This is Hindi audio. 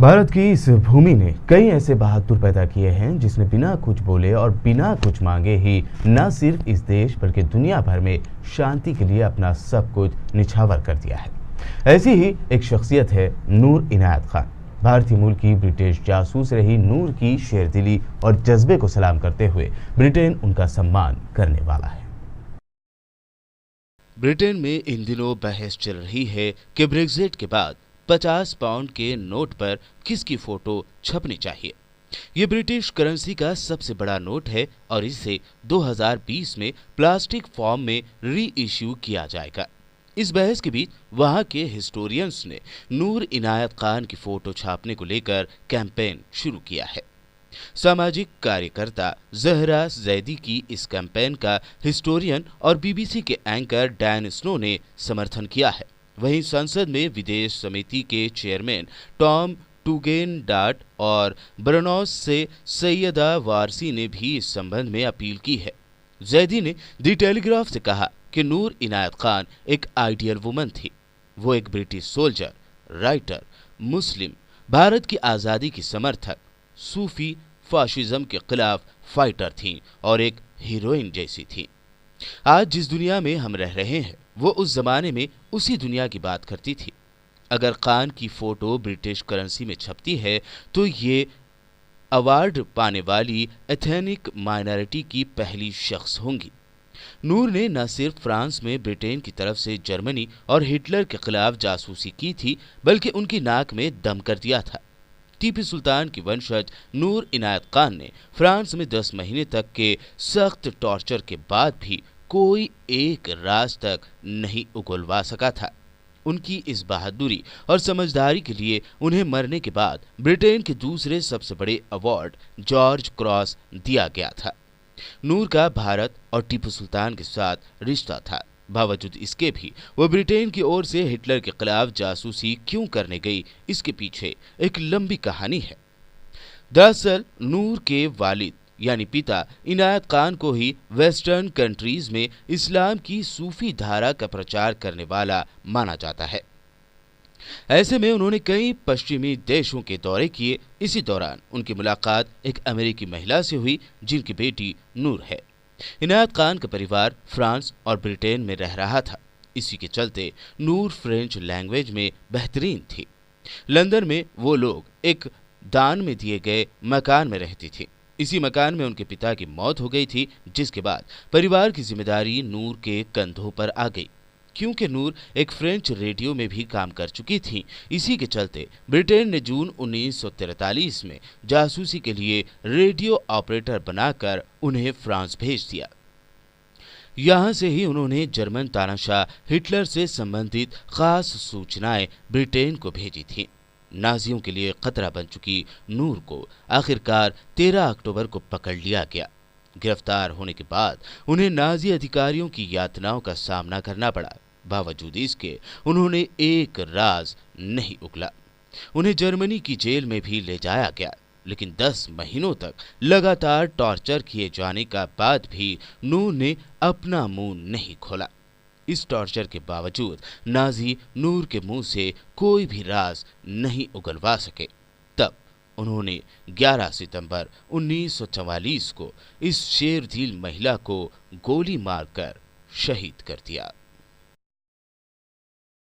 भारत की इस भूमि ने कई ऐसे बहादुर पैदा किए हैं जिसने बिना कुछ बोले और बिना कुछ मांगे ही न सिर्फ इस देश बल्कि दुनिया भर में शांति के लिए अपना सब कुछ निछावर कर दिया है। ऐसी ही एक शख्सियत है नूर इनायत खान। भारतीय मूल की ब्रिटिश जासूस रही नूर की शेरदिली और जज्बे को सलाम करते हुए ब्रिटेन उनका सम्मान करने वाला है। ब्रिटेन में इन दिनों बहस चल रही है कि ब्रेक्जिट के बाद 50 पाउंड के नोट पर किसकी फोटो छपनी चाहिए। ये ब्रिटिश करेंसी का सबसे बड़ा नोट है और इसे 2020 में प्लास्टिक फॉर्म में री इश्यू किया जाएगा। इस बहस के बीच वहां के हिस्टोरियंस ने नूर इनायत खान की फोटो छापने को लेकर कैंपेन शुरू किया है। सामाजिक कार्यकर्ता जहरा जैदी की इस कैंपेन का हिस्टोरियन और बीबीसी के एंकर डैन स्नो ने समर्थन किया है। वहीं संसद में विदेश समिति के चेयरमैन टॉम टूगेनडाट और ब्रनॉस से सैयदा वारसी ने भी इस संबंध में अपील की है। जैदी ने द टेलीग्राफ से कहा कि नूर इनायत खान एक आइडियल वुमन थी। वो एक ब्रिटिश सोल्जर, राइटर, मुस्लिम, भारत की आज़ादी की समर्थक, सूफी, फाशिज्म के खिलाफ फाइटर थीं और एक हीरोइन जैसी थीं। आज जिस दुनिया में हम रह रहे हैं वो उस जमाने में उसी दुनिया की बात करती थी। अगर खान की फोटो ब्रिटिश करेंसी में छपती है तो ये अवार्ड पाने वाली एथनिक माइनॉरिटी की पहली शख्स होंगी। नूर ने न सिर्फ फ्रांस में ब्रिटेन की तरफ से जर्मनी और हिटलर के खिलाफ जासूसी की थी बल्कि उनकी नाक में दम कर दिया था। टीपू सुल्तान की वंशज नूर इनायत खान ने फ्रांस में 10 महीने तक के सख्त टॉर्चर के बाद भी कोई एक राज तक नहीं उगलवा सका था। उनकी इस बहादुरी और समझदारी के लिए उन्हें मरने के बाद ब्रिटेन के दूसरे सबसे बड़े अवार्ड जॉर्ज क्रॉस दिया गया था। नूर का भारत और टीपू सुल्तान के साथ रिश्ता था। बावजूद इसके भी वो ब्रिटेन की ओर से हिटलर के खिलाफ जासूसी क्यों करने गई, इसके पीछे एक लंबी कहानी है। दरअसल नूर के वालिद यानी पिता इनायत खान को ही वेस्टर्न कंट्रीज में इस्लाम की सूफी धारा का प्रचार करने वाला माना जाता है। ऐसे में उन्होंने कई पश्चिमी देशों के दौरे किए। इसी दौरान उनकी मुलाकात एक अमेरिकी महिला से हुई जिनकी बेटी नूर है। इनायत खान का परिवार फ्रांस और ब्रिटेन में रह रहा था। इसी के चलते नूर फ्रेंच लैंग्वेज में बेहतरीन थी। लंदन में वो लोग एक दान में दिए गए मकान में रहती थी। इसी मकान में उनके पिता की मौत हो गई थी, जिसके बाद परिवार की जिम्मेदारी नूर के कंधों पर आ गई। क्योंकि नूर एक फ्रेंच रेडियो में भी काम कर चुकी थी, इसी के चलते ब्रिटेन ने जून 1943 में जासूसी के लिए रेडियो ऑपरेटर बनाकर उन्हें फ्रांस भेज दिया। यहां से ही उन्होंने जर्मन तानाशाह हिटलर से संबंधित खास सूचनाएं ब्रिटेन को भेजी थीं। नाजियों के लिए खतरा बन चुकी नूर को आखिरकार 13 अक्टूबर को पकड़ लिया गया। गिरफ्तार होने के बाद उन्हें नाजी अधिकारियों की यातनाओं का सामना करना पड़ा। बावजूद इसके उन्होंने एक राज नहीं उगला। उन्हें जर्मनी की जेल में भी ले जाया गया, लेकिन 10 महीनों तक लगातार टॉर्चर किए जाने का बाद भी नूर ने अपना मुंह नहीं खोला। इस टॉर्चर के बावजूद नाजी नूर के मुंह से कोई भी राज नहीं उगलवा सके। तब उन्होंने 11 सितंबर 1944 को इस शेरदिल महिला को गोली मारकर शहीद कर दिया।